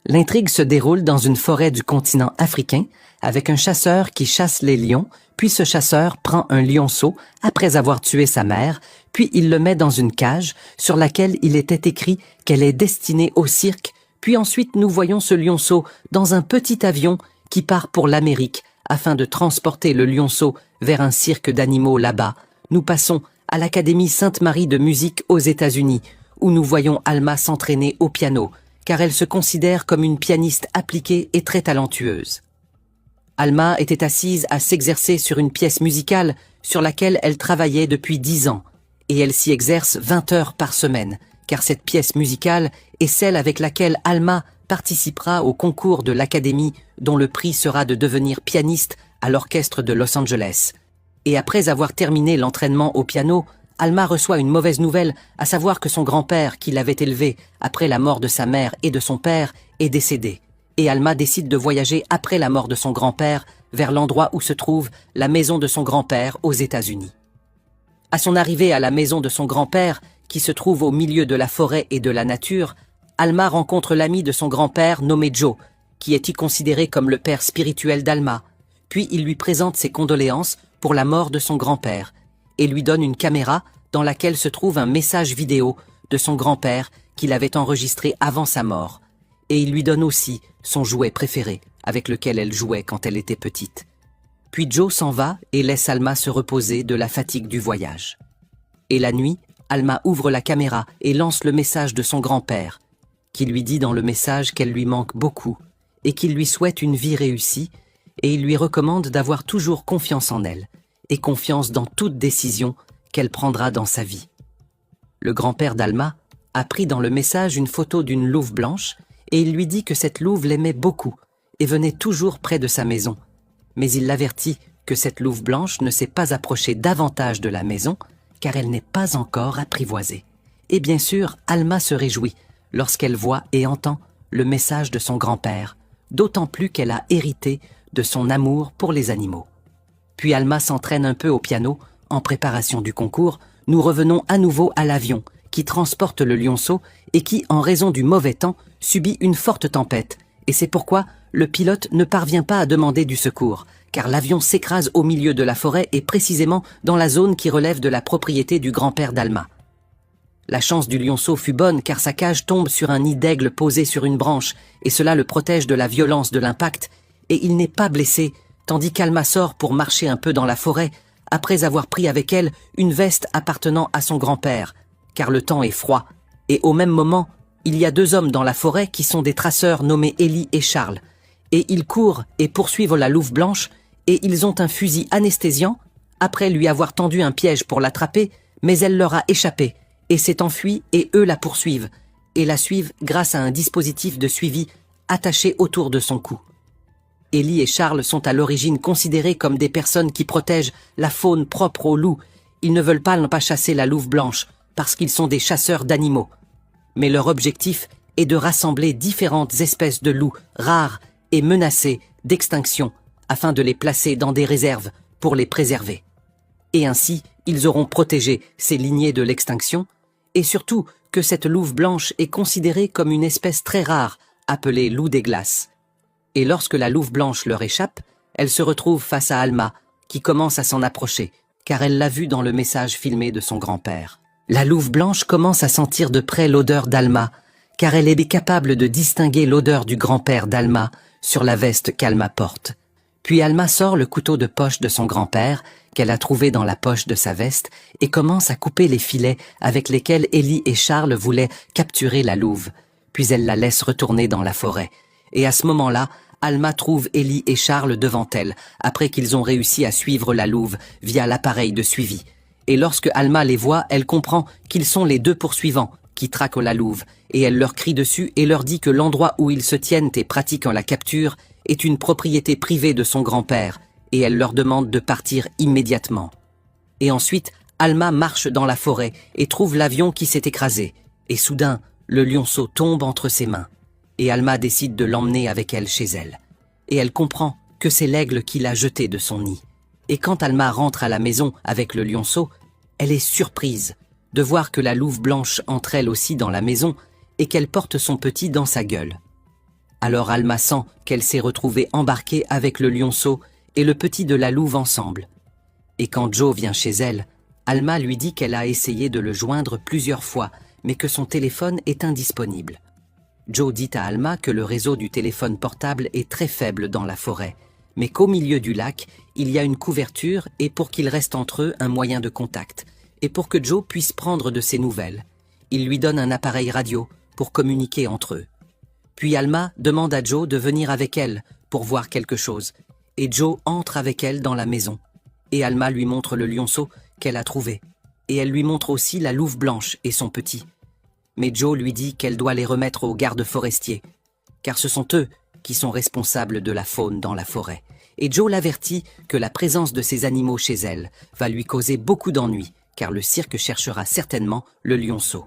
L'intrigue se déroule dans une forêt du continent africain avec un chasseur qui chasse les lions, puis ce chasseur prend un lionceau après avoir tué sa mère, puis il le met dans une cage sur laquelle il était écrit qu'elle est destinée au cirque, puis ensuite nous voyons ce lionceau dans un petit avion qui part pour l'Amérique afin de transporter le lionceau vers un cirque d'animaux là-bas. Nous passons à l'Académie Sainte-Marie de musique aux États-Unis, où nous voyons Alma s'entraîner au piano, car elle se considère comme une pianiste appliquée et très talentueuse. Alma était assise à s'exercer sur une pièce musicale sur laquelle elle travaillait depuis 10 ans, et elle s'y exerce 20 heures par semaine, car cette pièce musicale est celle avec laquelle Alma participera au concours de l'Académie dont le prix sera de devenir pianiste à l'orchestre de Los Angeles. Et après avoir terminé l'entraînement au piano, Alma reçoit une mauvaise nouvelle, à savoir que son grand-père, qui l'avait élevée après la mort de sa mère et de son père, est décédé. Et Alma décide de voyager après la mort de son grand-père vers l'endroit où se trouve la maison de son grand-père aux États-Unis. À son arrivée à la maison de son grand-père, qui se trouve au milieu de la forêt et de la nature, Alma rencontre l'ami de son grand-père nommé Joe, qui est considéré comme le père spirituel d'Alma. Puis il lui présente ses condoléances pour la mort de son grand-père et lui donne une caméra dans laquelle se trouve un message vidéo de son grand-père qu'il avait enregistré avant sa mort. Et il lui donne aussi son jouet préféré, avec lequel elle jouait quand elle était petite. Puis Joe s'en va et laisse Alma se reposer de la fatigue du voyage. Et la nuit, Alma ouvre la caméra et lance le message de son grand-père, qui lui dit dans le message qu'elle lui manque beaucoup et qu'il lui souhaite une vie réussie, et il lui recommande d'avoir toujours confiance en elle et confiance dans toute décision qu'elle prendra dans sa vie. Le grand-père d'Alma a pris dans le message une photo d'une louve blanche et il lui dit que cette louve l'aimait beaucoup et venait toujours près de sa maison. Mais il l'avertit que cette louve blanche ne s'est pas approchée davantage de la maison car elle n'est pas encore apprivoisée. Et bien sûr, Alma se réjouit lorsqu'elle voit et entend le message de son grand-père, d'autant plus qu'elle a hérité de son amour pour les animaux. Puis Alma s'entraîne un peu au piano. En préparation du concours, nous revenons à nouveau à l'avion qui transporte le lionceau et qui, en raison du mauvais temps, subit une forte tempête. Et c'est pourquoi le pilote ne parvient pas à demander du secours, car l'avion s'écrase au milieu de la forêt et précisément dans la zone qui relève de la propriété du grand-père d'Alma. La chance du lionceau fut bonne car sa cage tombe sur un nid d'aigle posé sur une branche et cela le protège de la violence de l'impact et il n'est pas blessé, tandis qu'Alma sort pour marcher un peu dans la forêt après avoir pris avec elle une veste appartenant à son grand-père, car le temps est froid, et au même moment, il y a 2 hommes dans la forêt qui sont des traceurs nommés Ellie et Charles, et ils courent et poursuivent la louve blanche, et ils ont un fusil anesthésiant, après lui avoir tendu un piège pour l'attraper, mais elle leur a échappé, et s'est enfuie et eux la poursuivent, et la suivent grâce à un dispositif de suivi attaché autour de son cou. Ellie et Charles sont à l'origine considérés comme des personnes qui protègent la faune propre aux loups. Ils ne veulent pas chasser la louve blanche parce qu'ils sont des chasseurs d'animaux. Mais leur objectif est de rassembler différentes espèces de loups rares et menacés d'extinction afin de les placer dans des réserves pour les préserver. Et ainsi, ils auront protégé ces lignées de l'extinction et surtout que cette louve blanche est considérée comme une espèce très rare appelée loup des glaces. Et lorsque la louve blanche leur échappe, elle se retrouve face à Alma, qui commence à s'en approcher, car elle l'a vue dans le message filmé de son grand-père. La louve blanche commence à sentir de près l'odeur d'Alma, car elle est capable de distinguer l'odeur du grand-père d'Alma sur la veste qu'Alma porte. Puis Alma sort le couteau de poche de son grand-père, qu'elle a trouvé dans la poche de sa veste, et commence à couper les filets avec lesquels Ellie et Charles voulaient capturer la louve. Puis elle la laisse retourner dans la forêt. Et à ce moment-là, Alma trouve Ellie et Charles devant elle, après qu'ils ont réussi à suivre la louve via l'appareil de suivi. Et lorsque Alma les voit, elle comprend qu'ils sont les 2 poursuivants qui traquent la louve, et elle leur crie dessus et leur dit que l'endroit où ils se tiennent et pratiquent la capture est une propriété privée de son grand-père, et elle leur demande de partir immédiatement. Et ensuite, Alma marche dans la forêt et trouve l'avion qui s'est écrasé, et soudain, le lionceau tombe entre ses mains. Et Alma décide de l'emmener avec elle chez elle. Et elle comprend que c'est l'aigle qui l'a jeté de son nid. Et quand Alma rentre à la maison avec le lionceau, elle est surprise de voir que la louve blanche entre elle aussi dans la maison et qu'elle porte son petit dans sa gueule. Alors Alma sent qu'elle s'est retrouvée embarquée avec le lionceau et le petit de la louve ensemble. Et quand Joe vient chez elle, Alma lui dit qu'elle a essayé de le joindre plusieurs fois, mais que son téléphone est indisponible. Joe dit à Alma que le réseau du téléphone portable est très faible dans la forêt, mais qu'au milieu du lac, il y a une couverture et pour qu'il reste entre eux un moyen de contact, et pour que Joe puisse prendre de ses nouvelles. Il lui donne un appareil radio pour communiquer entre eux. Puis Alma demande à Joe de venir avec elle pour voir quelque chose, et Joe entre avec elle dans la maison. Et Alma lui montre le lionceau qu'elle a trouvé, et elle lui montre aussi la louve blanche et son petit. Mais Joe lui dit qu'elle doit les remettre aux gardes forestiers, car ce sont eux qui sont responsables de la faune dans la forêt. Et Joe l'avertit que la présence de ces animaux chez elle va lui causer beaucoup d'ennuis, car le cirque cherchera certainement le lionceau.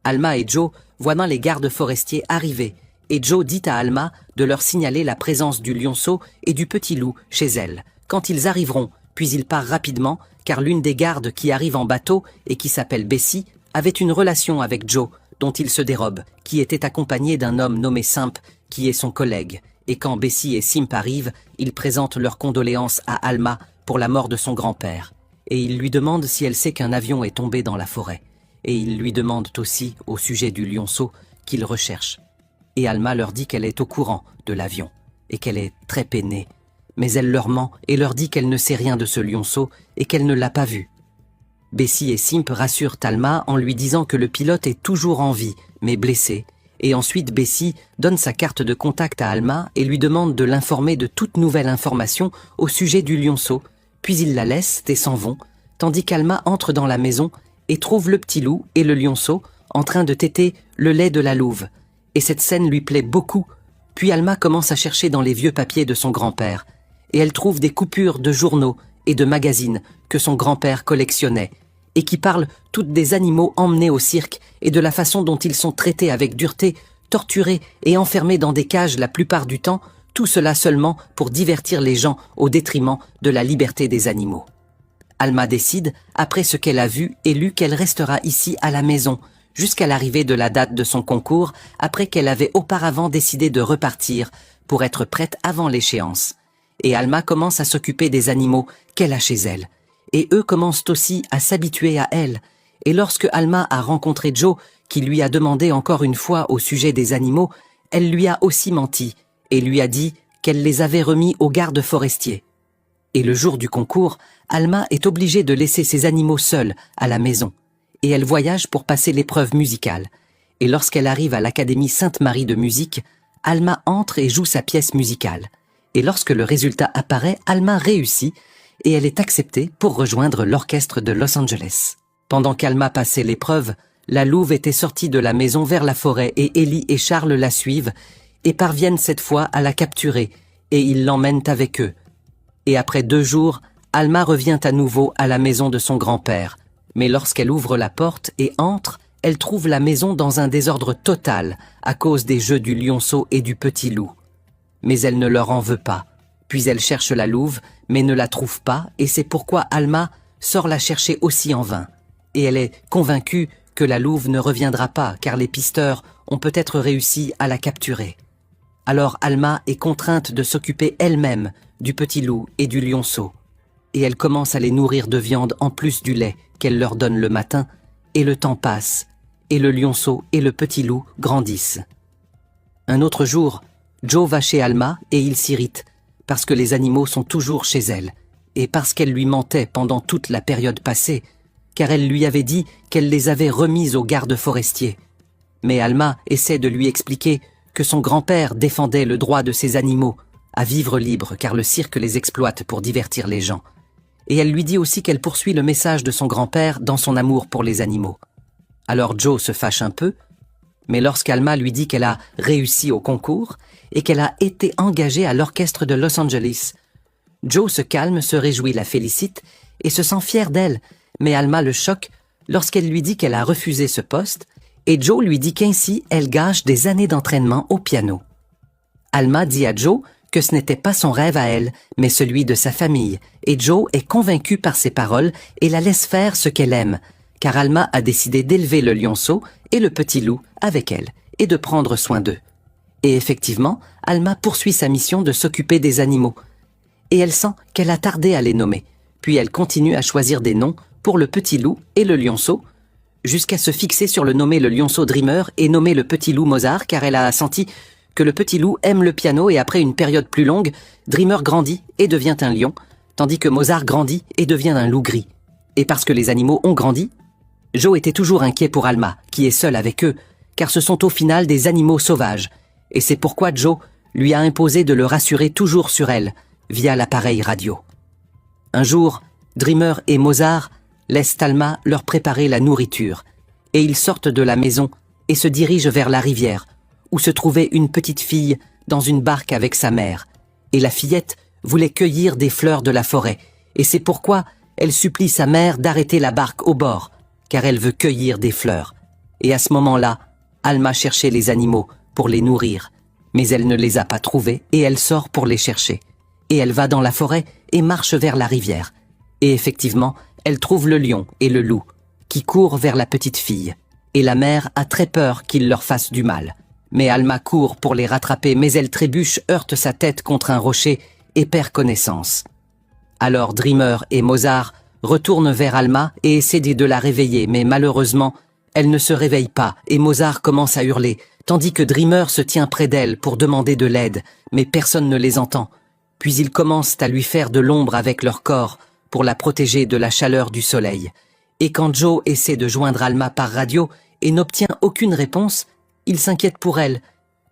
Alma et Joe voient les gardes forestiers arriver, et Joe dit à Alma de leur signaler la présence du lionceau et du petit loup chez elle, quand ils arriveront, puis il part rapidement, car l'une des gardes qui arrive en bateau et qui s'appelle Bessie avait une relation avec Joe, dont il se dérobe, qui était accompagné d'un homme nommé Simp, qui est son collègue, et quand Bessie et Simp arrivent, ils présentent leurs condoléances à Alma pour la mort de son grand-père, et ils lui demandent si elle sait qu'un avion est tombé dans la forêt, et ils lui demandent aussi, au sujet du lionceau, qu'ils recherchent. Et Alma leur dit qu'elle est au courant de l'avion, et qu'elle est très peinée, mais elle leur ment et leur dit qu'elle ne sait rien de ce lionceau et qu'elle ne l'a pas vu. Bessie et Simp rassurent Alma en lui disant que le pilote est toujours en vie, mais blessé, et ensuite Bessie donne sa carte de contact à Alma et lui demande de l'informer de toute nouvelle information au sujet du lionceau, puis ils la laissent et s'en vont, tandis qu'Alma entre dans la maison et trouve le petit loup et le lionceau en train de téter le lait de la louve, et cette scène lui plaît beaucoup. Puis Alma commence à chercher dans les vieux papiers de son grand-père, et elle trouve des coupures de journaux et de magazines que son grand-père collectionnait, et qui parlent toutes des animaux emmenés au cirque et de la façon dont ils sont traités avec dureté, torturés et enfermés dans des cages la plupart du temps, tout cela seulement pour divertir les gens au détriment de la liberté des animaux. Alma décide, après ce qu'elle a vu et lu, qu'elle restera ici à la maison, jusqu'à l'arrivée de la date de son concours, après qu'elle avait auparavant décidé de repartir pour être prête avant l'échéance. Et Alma commence à s'occuper des animaux qu'elle a chez elle. Et eux commencent aussi à s'habituer à elle. Et lorsque Alma a rencontré Joe, qui lui a demandé encore une fois au sujet des animaux, elle lui a aussi menti et lui a dit qu'elle les avait remis aux gardes forestiers. Et le jour du concours, Alma est obligée de laisser ses animaux seuls à la maison. Et elle voyage pour passer l'épreuve musicale. Et lorsqu'elle arrive à l'Académie Sainte-Marie de musique, Alma entre et joue sa pièce musicale. Et lorsque le résultat apparaît, Alma réussit et elle est acceptée pour rejoindre l'orchestre de Los Angeles. Pendant qu'Alma passait l'épreuve, la louve était sortie de la maison vers la forêt et Ellie et Charles la suivent et parviennent cette fois à la capturer et ils l'emmènent avec eux. Et après 2 jours, Alma revient à nouveau à la maison de son grand-père. Mais lorsqu'elle ouvre la porte et entre, elle trouve la maison dans un désordre total à cause des jeux du lionceau et du petit loup. Mais elle ne leur en veut pas. Puis elle cherche la louve, mais ne la trouve pas, et c'est pourquoi Alma sort la chercher aussi en vain. Et elle est convaincue que la louve ne reviendra pas, car les pisteurs ont peut-être réussi à la capturer. Alors Alma est contrainte de s'occuper elle-même du petit loup et du lionceau. Et elle commence à les nourrir de viande en plus du lait qu'elle leur donne le matin, et le temps passe, et le lionceau et le petit loup grandissent. Un autre jour, Joe va chez Alma et il s'irrite, parce que les animaux sont toujours chez elle, et parce qu'elle lui mentait pendant toute la période passée, car elle lui avait dit qu'elle les avait remises aux gardes forestiers. Mais Alma essaie de lui expliquer que son grand-père défendait le droit de ces animaux à vivre libres, car le cirque les exploite pour divertir les gens. Et elle lui dit aussi qu'elle poursuit le message de son grand-père dans son amour pour les animaux. Alors Joe se fâche un peu, mais lorsqu'Alma lui dit qu'elle a réussi au concours et qu'elle a été engagée à l'orchestre de Los Angeles, Joe se calme, se réjouit, la félicite et se sent fier d'elle, mais Alma le choque lorsqu'elle lui dit qu'elle a refusé ce poste et Joe lui dit qu'ainsi elle gâche des années d'entraînement au piano. Alma dit à Joe que ce n'était pas son rêve à elle, mais celui de sa famille, et Joe est convaincu par ses paroles et la laisse faire ce qu'elle aime, car Alma a décidé d'élever le lionceau et le petit loup avec elle et de prendre soin d'eux. Et effectivement, Alma poursuit sa mission de s'occuper des animaux. Et elle sent qu'elle a tardé à les nommer. Puis elle continue à choisir des noms pour le petit loup et le lionceau, jusqu'à se fixer sur le nommer le lionceau Dreamer et nommer le petit loup Mozart, car elle a senti que le petit loup aime le piano et après une période plus longue, Dreamer grandit et devient un lion, tandis que Mozart grandit et devient un loup gris. Et parce que les animaux ont grandi, Joe était toujours inquiet pour Alma, qui est seule avec eux, car ce sont au final des animaux sauvages. Et c'est pourquoi Joe lui a imposé de le rassurer toujours sur elle, via l'appareil radio. Un jour, Dreamer et Mozart laissent Alma leur préparer la nourriture, et ils sortent de la maison et se dirigent vers la rivière, où se trouvait une petite fille dans une barque avec sa mère. Et la fillette voulait cueillir des fleurs de la forêt, et c'est pourquoi elle supplie sa mère d'arrêter la barque au bord, car elle veut cueillir des fleurs. Et à ce moment-là, Alma cherchait les animaux pour les nourrir, mais elle ne les a pas trouvés et elle sort pour les chercher. Et elle va dans la forêt et marche vers la rivière. Et effectivement, elle trouve le lion et le loup, qui courent vers la petite fille. Et la mère a très peur qu'ils leur fassent du mal. Mais Alma court pour les rattraper, mais elle trébuche, heurte sa tête contre un rocher et perd connaissance. Alors Dreamer et Mozart retournent vers Alma et essaient de la réveiller, mais malheureusement, elle ne se réveille pas et Mozart commence à hurler, tandis que Dreamer se tient près d'elle pour demander de l'aide, mais personne ne les entend. Puis ils commencent à lui faire de l'ombre avec leur corps pour la protéger de la chaleur du soleil. Et quand Joe essaie de joindre Alma par radio et n'obtient aucune réponse, il s'inquiète pour elle,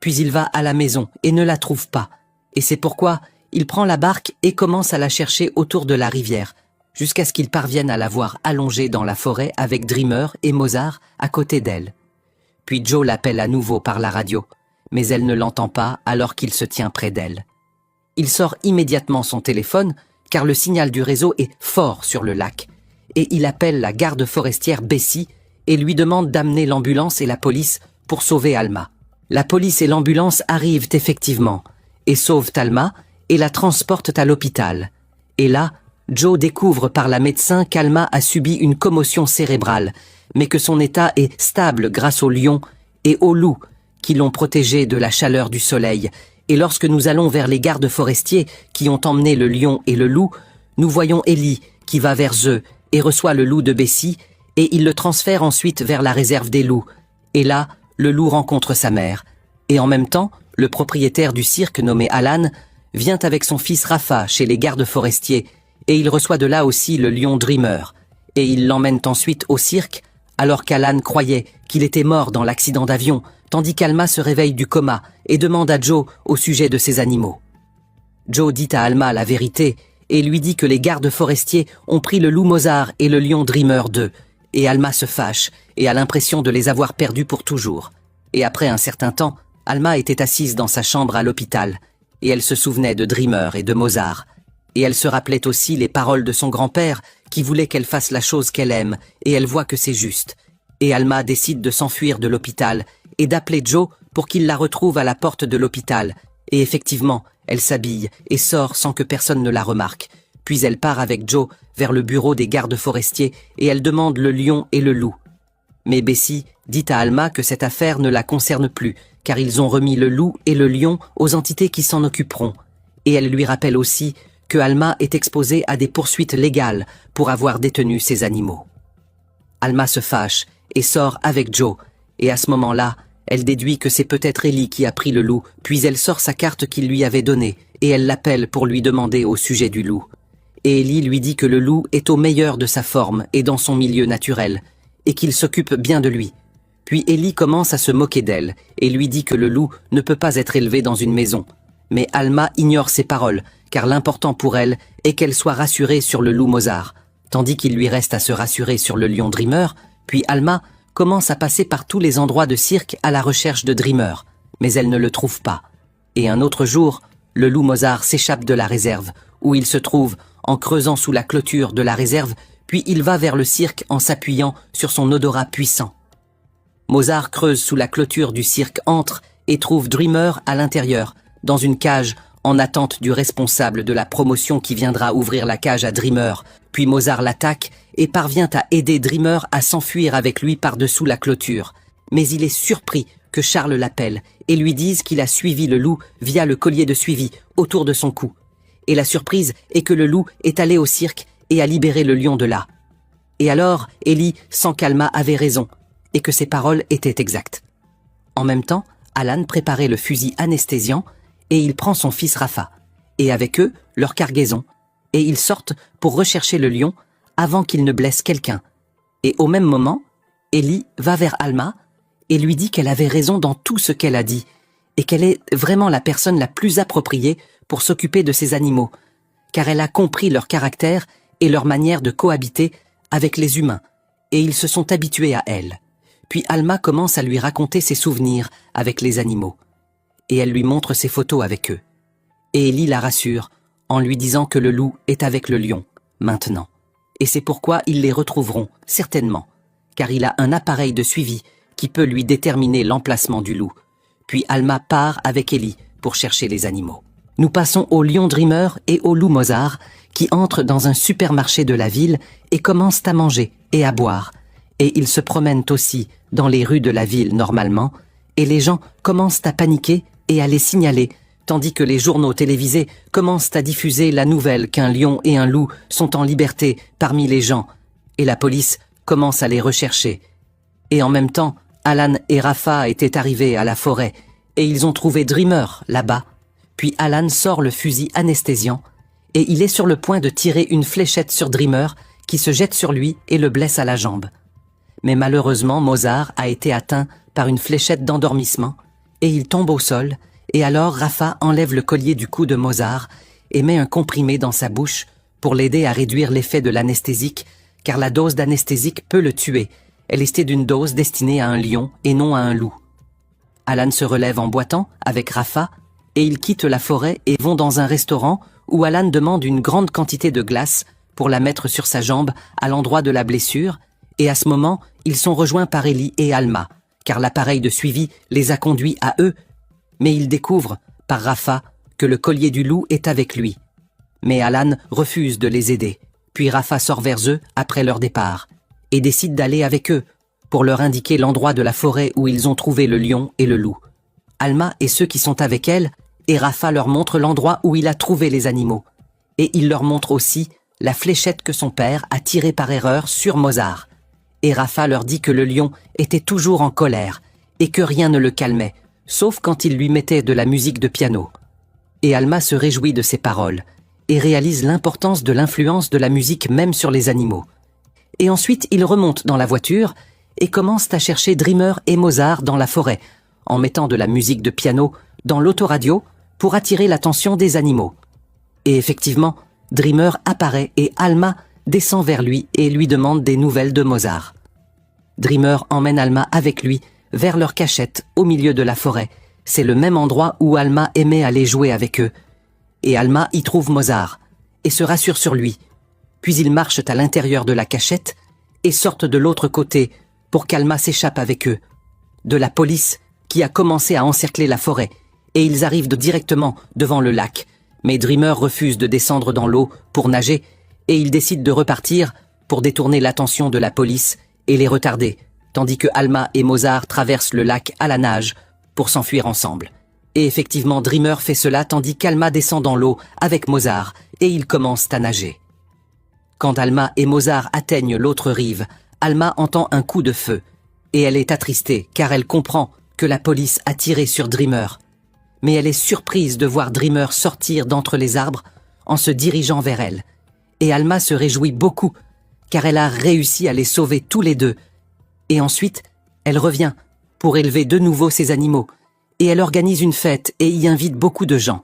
puis il va à la maison et ne la trouve pas. Et c'est pourquoi il prend la barque et commence à la chercher autour de la rivière, jusqu'à ce qu'il parvienne à la voir allongée dans la forêt avec Dreamer et Mozart à côté d'elle. Puis Joe l'appelle à nouveau par la radio, mais elle ne l'entend pas alors qu'il se tient près d'elle. Il sort immédiatement son téléphone, car le signal du réseau est fort sur le lac, et il appelle la garde forestière Bessie et lui demande d'amener l'ambulance et la police pour sauver Alma. La police et l'ambulance arrivent effectivement, et sauvent Alma et la transportent à l'hôpital. Et là, Joe découvre par la médecin qu'Alma a subi une commotion cérébrale, mais que son état est stable grâce au lion et au loup qui l'ont protégée de la chaleur du soleil. Et lorsque nous allons vers les gardes forestiers qui ont emmené le lion et le loup, nous voyons Ellie qui va vers eux et reçoit le loup de Bessie, et il le transfère ensuite vers la réserve des loups. Et là, le loup rencontre sa mère. Et en même temps, le propriétaire du cirque nommé Alan vient avec son fils Rafa chez les gardes forestiers, et il reçoit de là aussi le lion Dreamer. Et ils l'emmènent ensuite au cirque, alors qu'Alan croyait qu'il était mort dans l'accident d'avion, tandis qu'Alma se réveille du coma et demande à Joe au sujet de ses animaux. Joe dit à Alma la vérité et lui dit que les gardes forestiers ont pris le loup Mozart et le lion Dreamer d'eux, et Alma se fâche et a l'impression de les avoir perdus pour toujours. Et après un certain temps, Alma était assise dans sa chambre à l'hôpital, et elle se souvenait de Dreamer et de Mozart. Et elle se rappelait aussi les paroles de son grand-père qui voulait qu'elle fasse la chose qu'elle aime, et elle voit que c'est juste. Et Alma décide de s'enfuir de l'hôpital et d'appeler Joe pour qu'il la retrouve à la porte de l'hôpital. Et effectivement, elle s'habille et sort sans que personne ne la remarque. Puis elle part avec Joe vers le bureau des gardes forestiers et elle demande le lion et le loup. Mais Bessie dit à Alma que cette affaire ne la concerne plus, car ils ont remis le loup et le lion aux entités qui s'en occuperont. Et elle lui rappelle aussi que Alma est exposée à des poursuites légales pour avoir détenu ces animaux. Alma se fâche et sort avec Joe, et à ce moment-là, elle déduit que c'est peut-être Ellie qui a pris le loup, puis elle sort sa carte qu'il lui avait donnée, et elle l'appelle pour lui demander au sujet du loup. Et Ellie lui dit que le loup est au meilleur de sa forme et dans son milieu naturel, et qu'il s'occupe bien de lui. Puis Ellie commence à se moquer d'elle, et lui dit que le loup ne peut pas être élevé dans une maison. Mais Alma ignore ces paroles, car l'important pour elle est qu'elle soit rassurée sur le loup Mozart, tandis qu'il lui reste à se rassurer sur le lion Dreamer. Puis Alma commence à passer par tous les endroits de cirque à la recherche de Dreamer, mais elle ne le trouve pas. Et un autre jour, le loup Mozart s'échappe de la réserve, où il se trouve en creusant sous la clôture de la réserve, puis il va vers le cirque en s'appuyant sur son odorat puissant. Mozart creuse sous la clôture du cirque, entre et trouve Dreamer à l'intérieur, dans une cage, en attente du responsable de la promotion qui viendra ouvrir la cage à Dreamer. Puis Mozart l'attaque et parvient à aider Dreamer à s'enfuir avec lui par-dessous la clôture. Mais il est surpris que Charles l'appelle et lui dise qu'il a suivi le loup via le collier de suivi autour de son cou. Et la surprise est que le loup est allé au cirque et a libéré le lion de là. Et alors, Ellie sent qu'Alma avait raison et que ses paroles étaient exactes. En même temps, Alan préparait le fusil anesthésiant et il prend son fils Rafa, et avec eux, leur cargaison, et ils sortent pour rechercher le lion avant qu'il ne blesse quelqu'un. Et au même moment, Ellie va vers Alma et lui dit qu'elle avait raison dans tout ce qu'elle a dit, et qu'elle est vraiment la personne la plus appropriée pour s'occuper de ces animaux, car elle a compris leur caractère et leur manière de cohabiter avec les humains, et ils se sont habitués à elle. Puis Alma commence à lui raconter ses souvenirs avec les animaux, et elle lui montre ses photos avec eux. Et Ellie la rassure en lui disant que le loup est avec le lion, maintenant. Et c'est pourquoi ils les retrouveront, certainement, car il a un appareil de suivi qui peut lui déterminer l'emplacement du loup. Puis Alma part avec Ellie pour chercher les animaux. Nous passons au lion Dreamer et au loup Mozart, qui entrent dans un supermarché de la ville et commencent à manger et à boire. Et ils se promènent aussi dans les rues de la ville normalement, et les gens commencent à paniquer et à les signaler, tandis que les journaux télévisés commencent à diffuser la nouvelle qu'un lion et un loup sont en liberté parmi les gens, et la police commence à les rechercher. Et en même temps, Alan et Rafa étaient arrivés à la forêt, et ils ont trouvé Dreamer là-bas. Puis Alan sort le fusil anesthésiant, et il est sur le point de tirer une fléchette sur Dreamer, qui se jette sur lui et le blesse à la jambe. Mais malheureusement, Mozart a été atteint par une fléchette d'endormissement, et il tombe au sol, et alors Rafa enlève le collier du cou de Mozart et met un comprimé dans sa bouche pour l'aider à réduire l'effet de l'anesthésique, car la dose d'anesthésique peut le tuer. Elle est d'une dose destinée à un lion et non à un loup. Alan se relève en boitant avec Rafa, et ils quittent la forêt et vont dans un restaurant où Alan demande une grande quantité de glace pour la mettre sur sa jambe à l'endroit de la blessure, et à ce moment, ils sont rejoints par Ellie et Alma, car l'appareil de suivi les a conduits à eux, mais ils découvrent, par Rafa, que le collier du loup est avec lui. Mais Alan refuse de les aider, puis Rafa sort vers eux après leur départ, et décide d'aller avec eux, pour leur indiquer l'endroit de la forêt où ils ont trouvé le lion et le loup. Alma et ceux qui sont avec elle, et Rafa leur montre l'endroit où il a trouvé les animaux, et il leur montre aussi la fléchette que son père a tirée par erreur sur Mozart. Et Rafa leur dit que le lion était toujours en colère, et que rien ne le calmait, sauf quand il lui mettait de la musique de piano. Et Alma se réjouit de ces paroles, et réalise l'importance de l'influence de la musique même sur les animaux. Et ensuite, ils remontent dans la voiture, et commencent à chercher Dreamer et Mozart dans la forêt, en mettant de la musique de piano dans l'autoradio pour attirer l'attention des animaux. Et effectivement, Dreamer apparaît et Alma descend vers lui et lui demande des nouvelles de Mozart. Dreamer emmène Alma avec lui vers leur cachette au milieu de la forêt. C'est le même endroit où Alma aimait aller jouer avec eux. Et Alma y trouve Mozart et se rassure sur lui. Puis ils marchent à l'intérieur de la cachette et sortent de l'autre côté pour qu'Alma s'échappe avec eux. De la police qui a commencé à encercler la forêt, et ils arrivent directement devant le lac. Mais Dreamer refuse de descendre dans l'eau pour nager, et il décide de repartir pour détourner l'attention de la police et les retarder, tandis que Alma et Mozart traversent le lac à la nage pour s'enfuir ensemble. Et effectivement, Dreamer fait cela tandis qu'Alma descend dans l'eau avec Mozart, et ils commencent à nager. Quand Alma et Mozart atteignent l'autre rive, Alma entend un coup de feu, et elle est attristée car elle comprend que la police a tiré sur Dreamer. Mais elle est surprise de voir Dreamer sortir d'entre les arbres en se dirigeant vers elle. Et Alma se réjouit beaucoup, car elle a réussi à les sauver tous les deux. Et ensuite, elle revient pour élever de nouveau ses animaux, et elle organise une fête et y invite beaucoup de gens.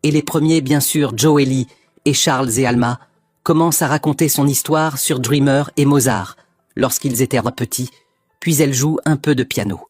Et les premiers, bien sûr, Joe, Ellie et Charles et Alma, commencent à raconter son histoire sur Dreamer et Mozart, lorsqu'ils étaient petits, puis elle joue un peu de piano.